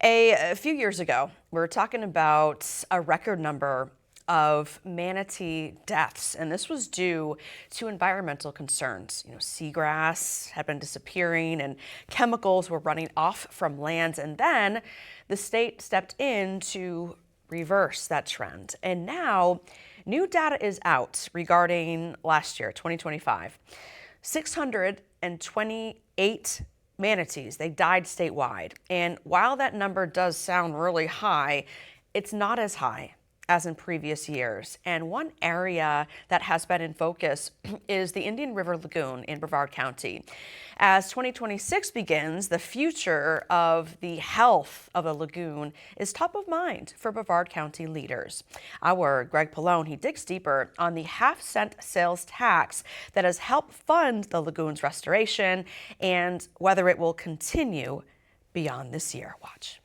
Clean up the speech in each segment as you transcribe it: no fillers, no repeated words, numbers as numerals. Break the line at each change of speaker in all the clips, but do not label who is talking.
A few years ago, we were talking about a record number of manatee deaths, and this was due to environmental concerns. Seagrass had been disappearing and chemicals were running off from lands, and then the state stepped in to reverse that trend. And now new data is out regarding last year, 2025. 628 manatees, they died statewide. And while that number does sound really high, it's not as high as in previous years. And one area that has been in focus is the Indian River Lagoon in Brevard County. As 2026 begins, the future of the health of the lagoon is top of mind for Brevard County leaders. Our Greg Pallone, he digs deeper on the half-cent sales tax that has helped fund the lagoon's restoration and whether it will continue beyond this year. Watch.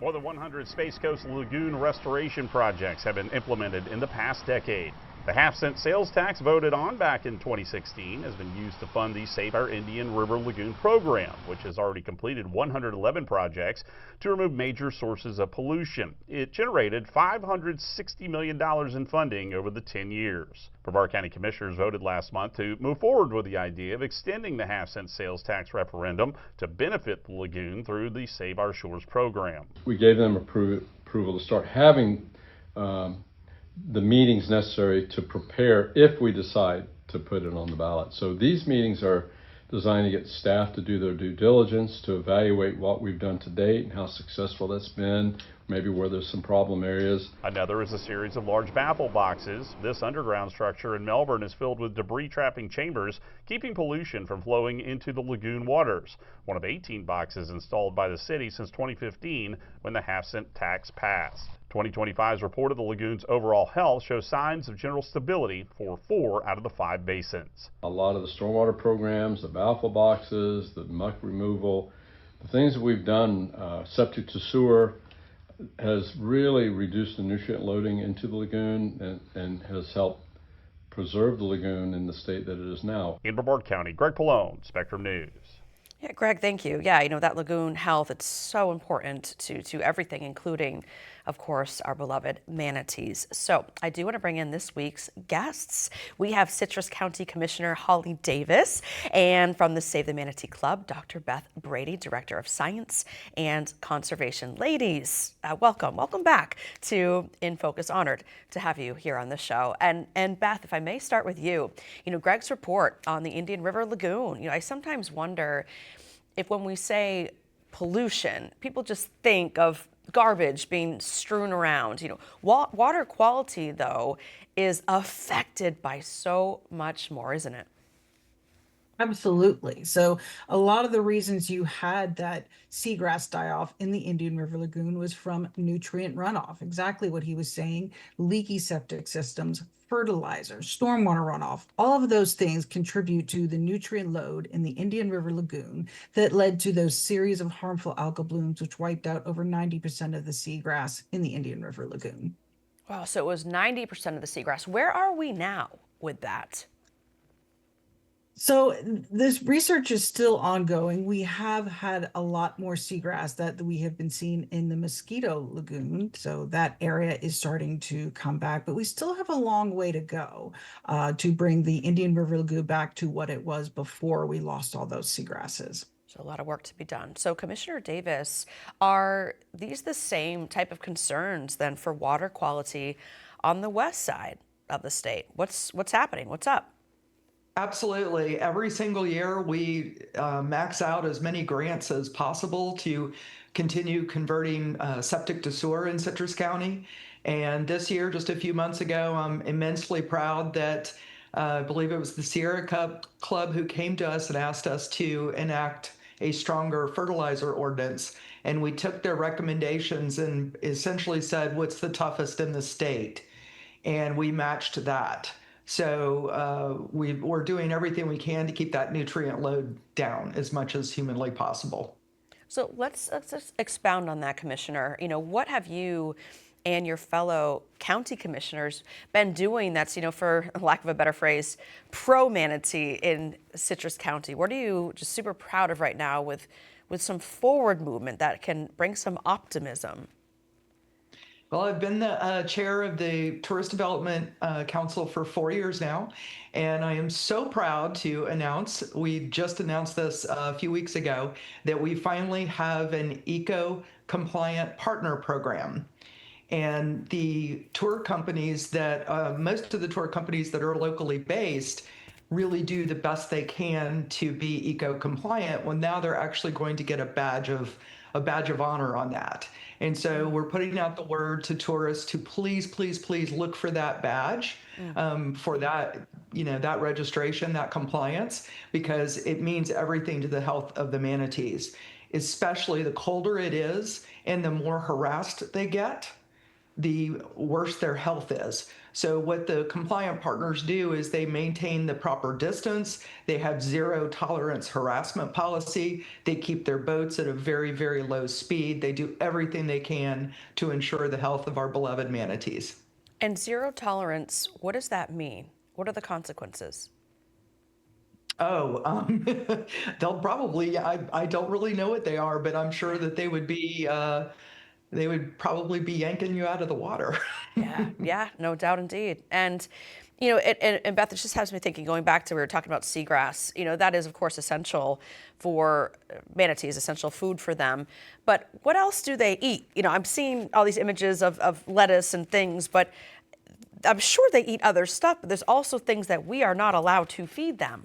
More than 100 Space Coast Lagoon restoration projects have been implemented in the past decade. The half-cent sales tax voted on back in 2016 has been used to fund the Save Our Indian River Lagoon program, which has already completed 111 projects to remove major sources of pollution. It generated $560 million in funding over the 10 years. Brevard County Commissioners voted last month to move forward with the idea of extending the half-cent sales tax referendum to benefit the lagoon through the Save Our Shores program.
We gave them approval to start having the meetings necessary to prepare if we decide to put it on the ballot. So these meetings are designed to get staff to do their due diligence, to evaluate what we've done to date and how successful that's been, maybe where there's some problem areas.
Another is a series of large baffle boxes. This underground structure in Melbourne is filled with debris trapping chambers, keeping pollution from flowing into the lagoon waters. One of 18 boxes installed by the city since 2015 when the half-cent tax passed. 2025's report of the lagoon's overall health shows signs of general stability for 4 out of the 5 basins.
A lot of the stormwater programs, the baffle boxes, the muck removal, the things that we've done, septic to sewer, has really reduced the nutrient loading into the lagoon and has helped preserve the lagoon in the state that it is now.
In Brevard County, Greg Pallone, Spectrum News.
Yeah, Greg, thank you. Yeah, that lagoon health, it's so important to everything, including, of course, our beloved manatees. So I do want to bring in this week's guests. We have Citrus County Commissioner Holly Davis, and from the Save the Manatee Club, Dr. Beth Brady, Director of Science and Conservation. Ladies, welcome back to In Focus. Honored to have you here on the show. And Beth, if I may start with you, Greg's report on the Indian River Lagoon. I sometimes wonder if when we say pollution, people just think of garbage being strewn around. Water quality, though, is affected by so much more, isn't it?
Absolutely. So a lot of the reasons you had that seagrass die off in the Indian River Lagoon was from nutrient runoff. Exactly what he was saying: leaky septic systems, fertilizer, stormwater runoff. All of those things contribute to the nutrient load in the Indian River Lagoon that led to those series of harmful algal blooms, which wiped out over 90% of the seagrass in the Indian River Lagoon.
Wow, so it was 90% of the seagrass. Where are we now with that?
So this research is still ongoing. We have had a lot more seagrass that we have been seeing in the Mosquito Lagoon. So that area is starting to come back, but we still have a long way to go to bring the Indian River Lagoon back to what it was before we lost all those seagrasses.
So a lot of work to be done. So Commissioner Davis, are these the same type of concerns then for water quality on the west side of the state? What's happening? What's up?
Absolutely. Every single year, we max out as many grants as possible to continue converting septic to sewer in Citrus County. And this year, just a few months ago, I'm immensely proud that I believe it was the Sierra Club who came to us and asked us to enact a stronger fertilizer ordinance. And we took their recommendations and essentially said, what's the toughest in the state? And we matched that. So we're doing everything we can to keep that nutrient load down as much as humanly possible.
So let's just expound on that, Commissioner. What have you and your fellow county commissioners been doing that's, for lack of a better phrase, pro-manatee in Citrus County? What are you just super proud of right now with with some forward movement that can bring some optimism?
Well, I've been the chair of the Tourist Development Council for 4 years now, and I am so proud to announce, we just announced this a few weeks ago, that we finally have an eco-compliant partner program. And the tour companies that, most of the tour companies that are locally based really do the best they can to be eco-compliant. Well, now they're actually going to get a badge of honor on that. And so we're putting out the word to tourists to please, please, please look for that badge, for that, that registration, that compliance, because it means everything to the health of the manatees, especially the colder it is and the more harassed they get, the worse their health is. So what the compliant partners do is they maintain the proper distance. They have zero tolerance harassment policy. They keep their boats at a very, very low speed. They do everything they can to ensure the health of our beloved manatees.
And zero tolerance, what does that mean? What are the consequences?
Oh, they'll probably, I don't really know what they are, but I'm sure that they would probably be yanking you out of the water.
Yeah, no doubt indeed. And, and Beth, it just has me thinking, going back to, we were talking about seagrass, that is, of course, essential for manatees, essential food for them. But what else do they eat? I'm seeing all these images of lettuce and things, but I'm sure they eat other stuff, but there's also things that we are not allowed to feed them.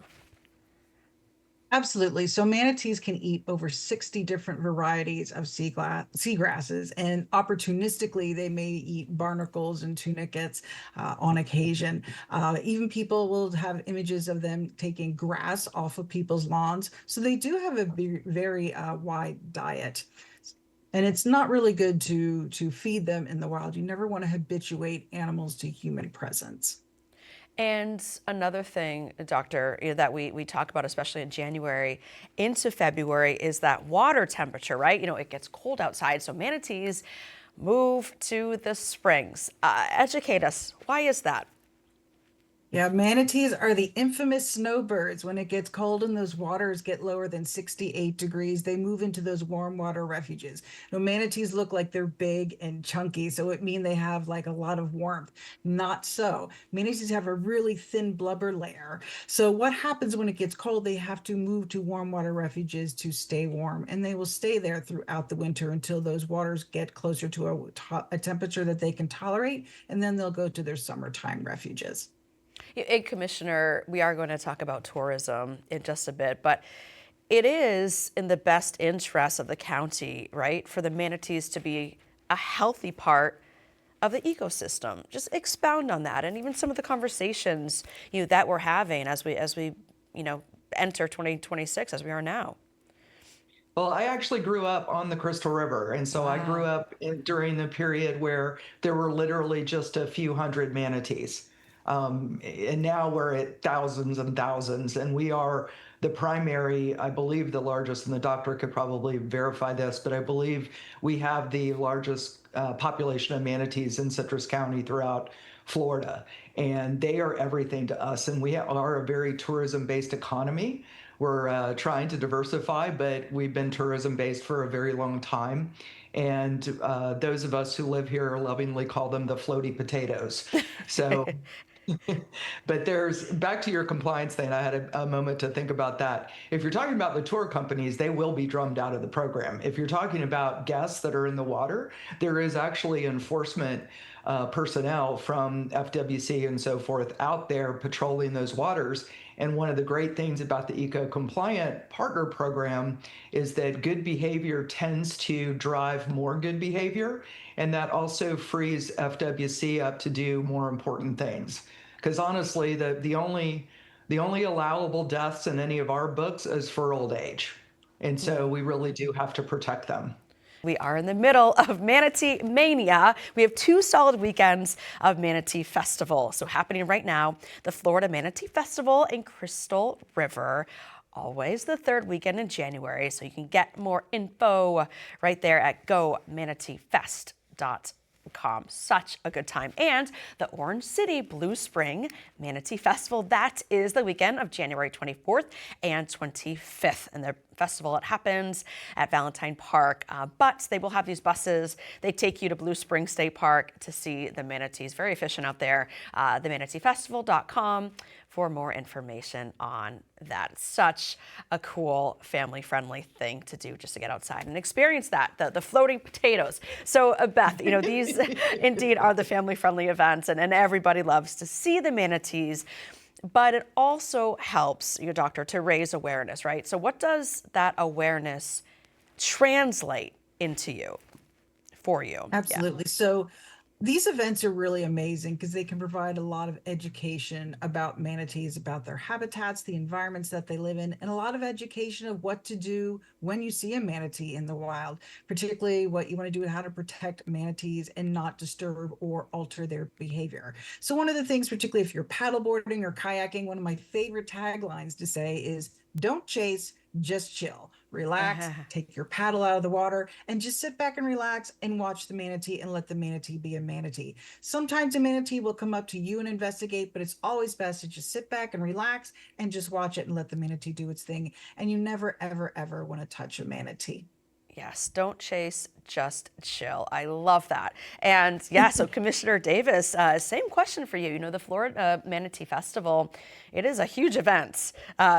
Absolutely. So manatees can eat over 60 different varieties of seagrasses, and opportunistically, they may eat barnacles and tunicates on occasion. Even people will have images of them taking grass off of people's lawns. So they do have a very wide diet. And it's not really good to feed them in the wild. You never want to habituate animals to human presence.
And another thing, Doctor, that we talk about, especially in January into February, is that water temperature, right? It gets cold outside, so manatees move to the springs. Educate us. Why is that?
Yeah, manatees are the infamous snowbirds. When it gets cold and those waters get lower than 68 degrees, they move into those warm water refuges. Manatees look like they're big and chunky, so it means they have like a lot of warmth. Not so. Manatees have a really thin blubber layer. So what happens when it gets cold? They have to move to warm water refuges to stay warm, and they will stay there throughout the winter until those waters get closer to a temperature that they can tolerate, and then they'll go to their summertime refuges.
And Commissioner, we are going to talk about tourism in just a bit, but it is in the best interest of the county, right, for the manatees to be a healthy part of the ecosystem. Just expound on that, and even some of the conversations that we're having as we enter 2026 as we are now.
Well, I actually grew up on the Crystal River, and so I grew up during the period where there were literally just a few hundred manatees. And now we're at thousands and thousands, and we are the primary, I believe, the largest, and the doctor could probably verify this, but I believe we have the largest population of manatees in Citrus County throughout Florida, and they are everything to us, and we are a very tourism-based economy. We're trying to diversify, but we've been tourism-based for a very long time. And those of us who live here lovingly call them the floaty potatoes. So, but back to your compliance thing, I had a moment to think about that. If you're talking about the tour companies, they will be drummed out of the program. If you're talking about guests that are in the water, there is actually enforcement personnel from FWC and so forth out there patrolling those waters. And one of the great things about the eco-compliant partner program is that good behavior tends to drive more good behavior, and that also frees FWC up to do more important things. Because honestly, the only allowable deaths in any of our books is for old age, and so we really do have to protect them.
We are in the middle of Manatee Mania. We have 2 solid weekends of Manatee Festival. So happening right now, the Florida Manatee Festival in Crystal River, always the 3rd weekend in January. So you can get more info right there at gomanateefest.com. Such a good time. And the Orange City Blue Spring Manatee Festival, that is the weekend of January 24th and 25th. And they're festival. It happens at Valentine Park, but they will have these buses. They take you to Blue Springs State Park to see the manatees. Very efficient out there. TheManateeFestival.com for more information on that. Such a cool family-friendly thing to do, just to get outside and experience that, the floating potatoes. So Beth, these indeed are the family-friendly events, and everybody loves to see the manatees. But it also helps, doctor, to raise awareness, right? So what does that awareness translate into for you?
Absolutely.
Yeah.
So these events are really amazing because they can provide a lot of education about manatees, about their habitats, the environments that they live in, and a lot of education of what to do when you see a manatee in the wild, particularly what you want to do and how to protect manatees and not disturb or alter their behavior. So one of the things, particularly if you're paddleboarding or kayaking, one of my favorite taglines to say is, don't chase, just chill, relax, take your paddle out of the water, and just sit back and relax and watch the manatee and let the manatee be a manatee. Sometimes a manatee will come up to you and investigate, but it's always best to just sit back and relax and just watch it and let the manatee do its thing. And you never, ever, ever want to touch a manatee.
Yes, don't chase, just chill. I love that. And yeah, so Commissioner Davis, same question for you. The Florida Manatee Festival, it is a huge event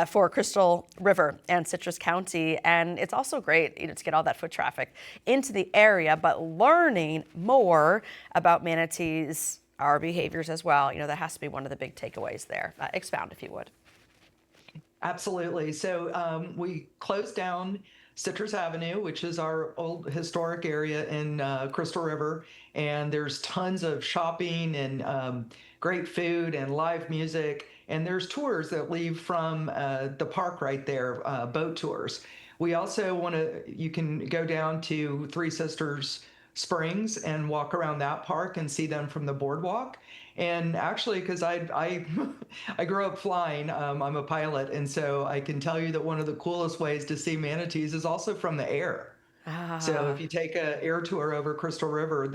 for Crystal River and Citrus County. And it's also great, to get all that foot traffic into the area, but learning more about manatees, our behaviors as well. That has to be one of the big takeaways there. Expound if you would.
Absolutely. So we closed down Citrus Avenue, which is our old historic area in Crystal River, and there's tons of shopping and great food and live music, and there's tours that leave from the park right there, boat tours. We also you can go down to Three Sisters Springs and walk around that park and see them from the boardwalk. And actually, because I grew up flying, I'm a pilot, and so I can tell you that one of the coolest ways to see manatees is also from the air. So if you take an air tour over Crystal River,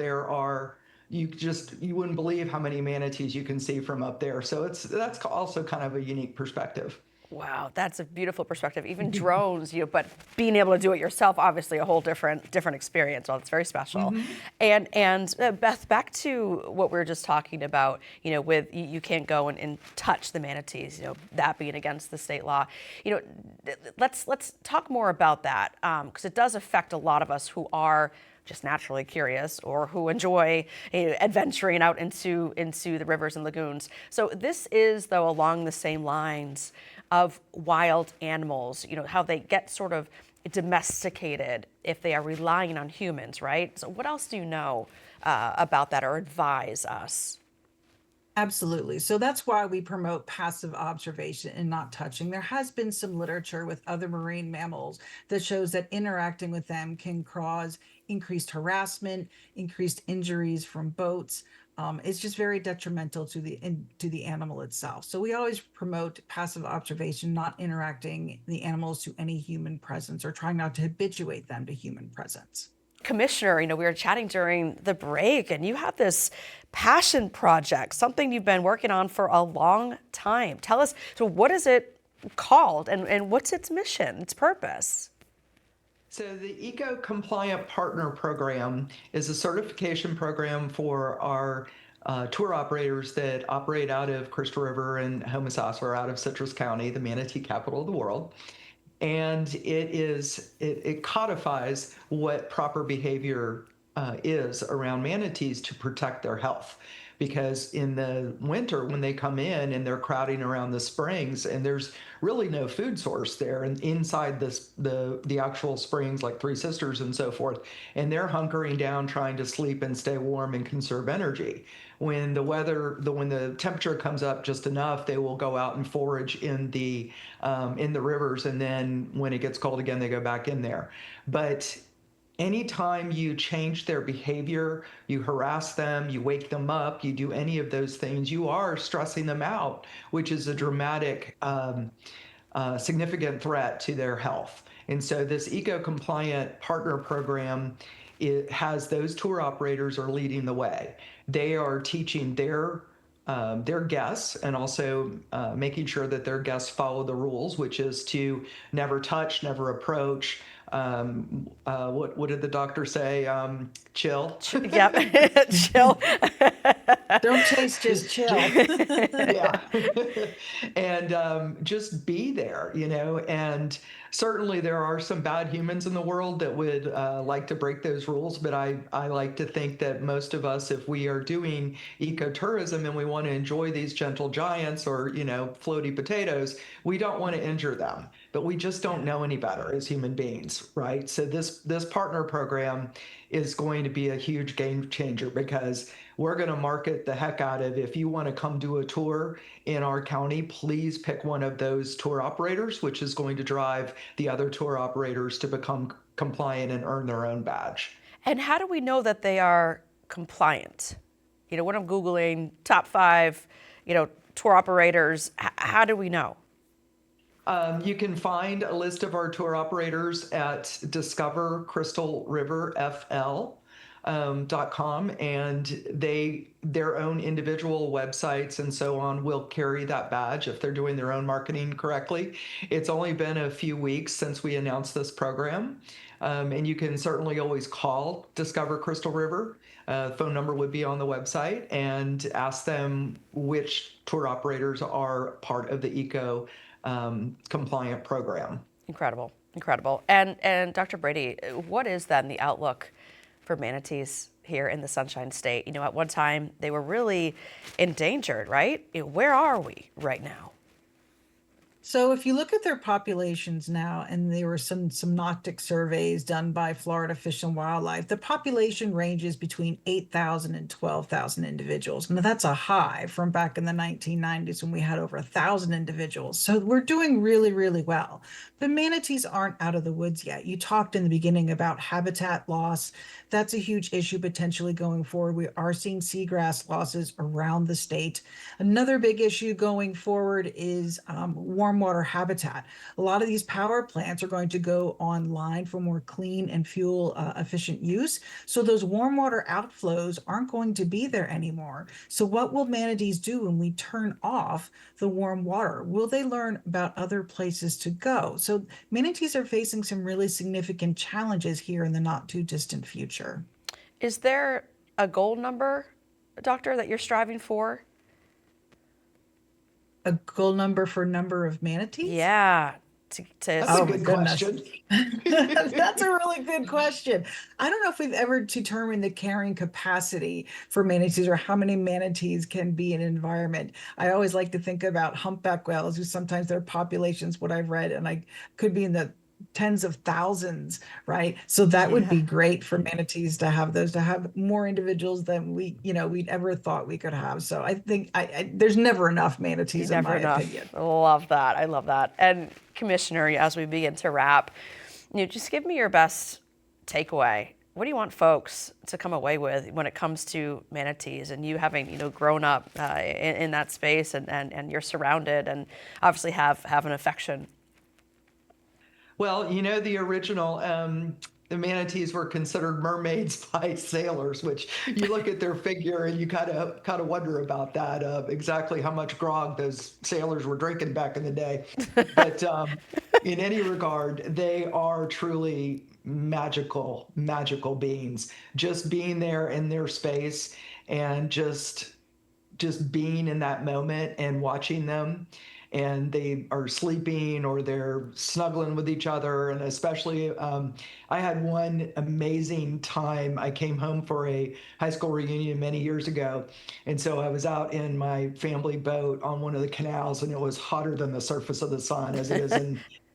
you wouldn't believe how many manatees you can see from up there. So that's also kind of a unique perspective.
Wow, that's a beautiful perspective. Even drones, but being able to do it yourself, obviously a whole different experience. Well, it's very special. Mm-hmm. And Beth, back to what we were just talking about, with you can't go and touch the manatees, that being against the state law. Let's talk more about that, because it does affect a lot of us who are just naturally curious or who enjoy adventuring out into the rivers and lagoons. So this is, though, along the same lines of wild animals, how they get sort of domesticated if they are relying on humans, right? So what else do you know about that or advise us?
Absolutely. So that's why we promote passive observation and not touching. There has been some literature with other marine mammals that shows that interacting with them can cause increased harassment, increased injuries from boats. It's just very detrimental to the animal itself. So we always promote passive observation, not interacting the animals to any human presence or trying not to habituate them to human presence.
Commissioner, we were chatting during the break, and you have this passion project, something you've been working on for a long time. Tell us, so what is it called, and what's its mission, its purpose?
So the Eco-Compliant Partner Program is a certification program for our tour operators that operate out of Crystal River and Homosassa, or out of Citrus County, the manatee capital of the world. And it codifies what proper behavior is around manatees to protect their health. Because in the winter, when they come in and they're crowding around the springs, and there's really no food source there, and inside the actual springs like Three Sisters and so forth, and they're hunkering down trying to sleep and stay warm and conserve energy. When the temperature comes up just enough, they will go out and forage in the rivers, and then when it gets cold again, they go back in there. But anytime you change their behavior, you harass them, you wake them up, you do any of those things, you are stressing them out, which is a dramatic, significant threat to their health. And so this Eco-Compliant Partner Program, it has those tour operators are leading the way. They are teaching their their guests, and also making sure that their guests follow the rules, which is to never touch, never approach. What did the doctor say? Chill.
Yep. Chill.
Don't chase, just chill.
Yeah. And just be there, and certainly there are some bad humans in the world that would like to break those rules, but I like to think that most of us, if we are doing ecotourism and we want to enjoy these gentle giants or floaty potatoes, we don't want to injure them, but we just don't know any better as human beings, right? So this partner program is going to be a huge game changer, because we're going to market the heck out of, if you want to come do a tour in our county, please pick one of those tour operators, which is going to drive the other tour operators to become compliant and earn their own badge.
And how do we know that they are compliant? When I'm Googling top 5, tour operators, how do we know?
You can find a list of our tour operators at Discover Crystal River FL. .com, and their own individual websites and so on will carry that badge if they're doing their own marketing correctly. It's only been a few weeks since we announced this program, and you can certainly always call Discover Crystal River. Phone number would be on the website, and ask them which tour operators are part of the eco compliant program.
Incredible. And Dr. Brady, what is then the outlook for manatees here in the Sunshine State? At one time they were really endangered, right? Where are we right now?
So if you look at their populations now, and there were some synoptic surveys done by Florida Fish and Wildlife, the population ranges between 8,000 and 12,000 individuals. Now that's a high from back in the 1990s when we had over 1,000 individuals. So we're doing really, really well. But manatees aren't out of the woods yet. You talked in the beginning about habitat loss. That's a huge issue potentially going forward. We are seeing seagrass losses around the state. Another big issue going forward is warm water habitat. A lot of these power plants are going to go online for more clean and fuel efficient use. So those warm water outflows aren't going to be there anymore. So what will manatees do when we turn off the warm water? Will they learn about other places to go? So manatees are facing some really significant challenges here in the not too distant future.
Is there a goal number, doctor, that you're striving for?
A goal number for number of manatees?
Yeah.
That's a good question.
That's a really good question. I don't know if we've ever determined the carrying capacity for manatees, or how many manatees can be in an environment. I always like to think about humpback whales, who sometimes their populations, what I've read, and I could be in the tens of thousands, right? So that would be great for manatees to have those, to have more individuals than we'd ever thought we could have. So I think there's never enough manatees in my opinion.
I love that. I love that. And Commissioner, as we begin to wrap, just give me your best takeaway. What do you want folks to come away with when it comes to manatees, and you having grown up in that space, and you're surrounded and obviously have an affection?
Well, the original the manatees were considered mermaids by sailors, which you look at their figure and you kind of wonder about that, exactly how much grog those sailors were drinking back in the day. But in any regard, they are truly magical beings. Just being there in their space, and just being in that moment and watching them, and they are sleeping or they're snuggling with each other. And especially, I had one amazing time. I came home for a high school reunion many years ago. And so I was out in my family boat on one of the canals, and it was hotter than the surface of the sun, as it is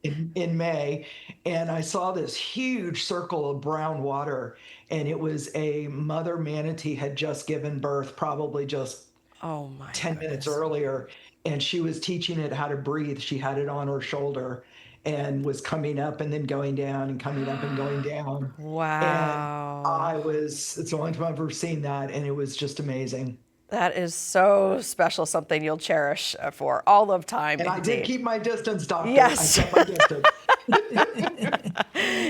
in May. And I saw this huge circle of brown water, and it was a mother manatee had just given birth, probably just 10 minutes earlier. And she was teaching it how to breathe. She had it on her shoulder and was coming up and then going down, and coming up and going down.
Wow.
And it's the only time I've ever seen that, and it was just amazing.
That is so special, something you'll cherish for all of time.
And I did
indeed.
keep my distance, Doctor.
Yes.
I kept my distance.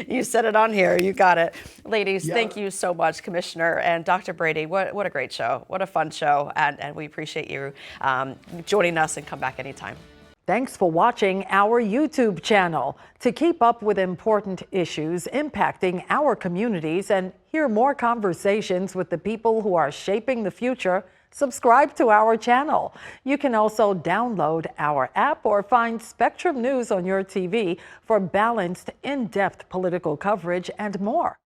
You said it on here. You got it. Ladies,
Yep.
thank you so much, Commissioner and Dr. Brady. What a great show. What a fun show. And we appreciate you joining us, and come back anytime.
Thanks for watching our YouTube channel. To keep up with important issues impacting our communities and hear more conversations with the people who are shaping the future, subscribe to our channel. You can also download our app or find Spectrum News on your TV for balanced, in-depth political coverage and more.